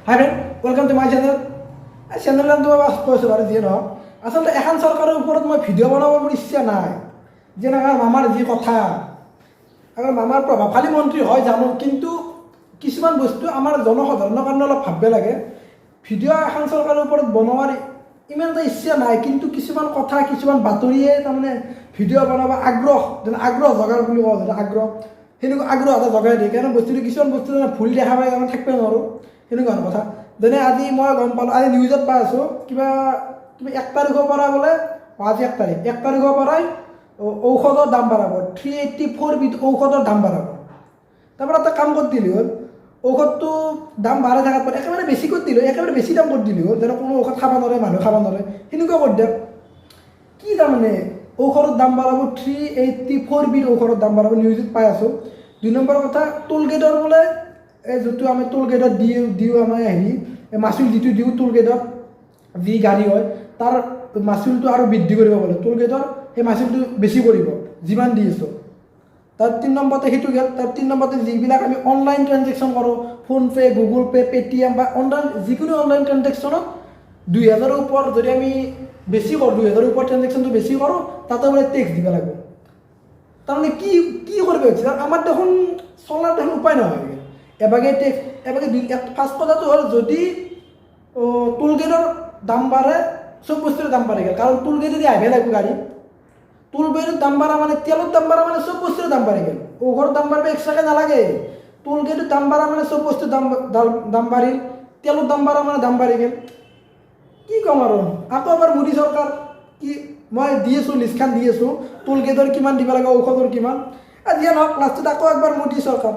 High friend, welcome to my channel. চেনেলৰ নামটো মই কৈছোঁ বাৰু, যিয়ে নহওক আচলতে এখন চৰকাৰৰ ওপৰত মই ভিডিঅ' বনাব মোৰ ইচ্ছা নাই। যেনেকৈ মামাৰ যি কথা, আমাৰ মামাৰ প্ৰভাৱশালী মন্ত্ৰী হয় জানো, কিন্তু কিছুমান বস্তু আমাৰ জনসাধাৰণৰ কাৰণে অলপ ভাবিব লাগে। ভিডিঅ' এখন চৰকাৰৰ ওপৰত বনোৱাৰ ইমান এটা ইচ্ছা নাই, কিন্তু কিছুমান কথা, কিছুমান বাতৰিয়ে তাৰমানে ভিডিঅ' বনাব আগ্ৰহ, যেনে আগ্ৰহ জগাৰ বুলি কোৱা যায়, আগ্ৰহ সেনেকুৱা আগ্ৰহ এটা জগাই দিয়ে। কাৰণ বস্তুটো কিছুমান বস্তু ভুল দেখা পাই আমি থাকিব নোৱাৰোঁ, সেনেকুৱা কথা। যেনে আজি মই গম পালোঁ, আজি নিউজত পাই আছোঁ কিবা 1 তাৰিখৰ পৰা বোলে, আজি 1 তাৰিখৰ পৰাই ঔষধৰ দাম বাঢ়াব, 384 বিধ ঔষধৰ দাম বাঢ়াব। তাৰপৰা এটা কাম কৰি দিলি হ'ল, ঔষধটো দাম বাঢ়াই থকাৰ পৰা একেবাৰে বেছি কৰি দিলোঁ, একেবাৰে বেছি দাম কৰি দিলি হ'ল, যেনে কোনো ঔষধ খাব নোৱাৰে, মানুহে খাব নোৱাৰে, সেনেকুৱা কৰি দিয়ক। কি তাৰমানে ঔষধৰ দাম বাঢ়াব, 384 বিধ ঔষধৰ দাম বাঢ়াব, নিউজত পাই আছোঁ। 2 নম্বৰ কথা, টোল গেটৰ বোলে এই যিটো আমি টোল গেটত দিওঁ আমাৰ মাচুল যিটো দিওঁ টোল গেটত, যি গাড়ী হয় তাৰ মাচুলটো আৰু বৃদ্ধি কৰিব বোলে। টোল গেটৰ সেই মাচুলটো বেছি কৰিব যিমান দি আছোঁ। তাৰ 3 নম্বৰতে সেইটো গেল। তাৰ 3 নম্বৰতে যিবিলাক আমি অনলাইন ট্ৰেঞ্জেকশ্যন কৰোঁ, ফোনপে, গুগল পে, পে'টিএম বা অনলাইন যিকোনো অনলাইন ট্ৰেঞ্জেকশ্যনত 2000ৰ ওপৰত যদি আমি বেছি কৰোঁ, 2000ৰ ওপৰত ট্ৰেঞ্জেকশ্যনটো বেছি কৰোঁ, তাতে বোলে টেক্স দিব লাগিব। তাৰমানে কি কৰিব হৈছে, আমাৰ দেখোন চলাৰ দেখোন উপায় নহয়। এবাগে টেক্স, এবাগে ফাৰ্ষ্ট কথাটো হ'ল, যদি টোল গেটৰ দাম বাঢ়ে, চব বস্তুৰ দাম বাঢ়ি গ'ল। কাৰণ টোল গেটেদি আহিব লাগিব গাড়ী, টোল গেটৰ দাম বাঢ়া মানে, তেলৰ দাম বাঢ়া মানে চব বস্তুৰ দাম বাঢ়ি গ'ল। ঔষধৰ দাম বাঢ়িব এক্সট্ৰাকৈ নালাগে, টোল গেটৰ দাম বাঢ়া মানে চব বস্তুৰ দাম বাঢ়িল, তেলৰ দাম বাঢ়া মানে দাম বাঢ়ি গ'ল। কি ক'ম আৰু, আকৌ এবাৰ মোদী চৰকাৰ কি, মই দি আছোঁ লিষ্টখন দি আছোঁ, টোল গেটৰ কিমান দিব লাগে, ঔষধৰ কিমান, যিয়ে নহওক লাষ্টত আকৌ একবাৰ মোদী চৰকাৰ।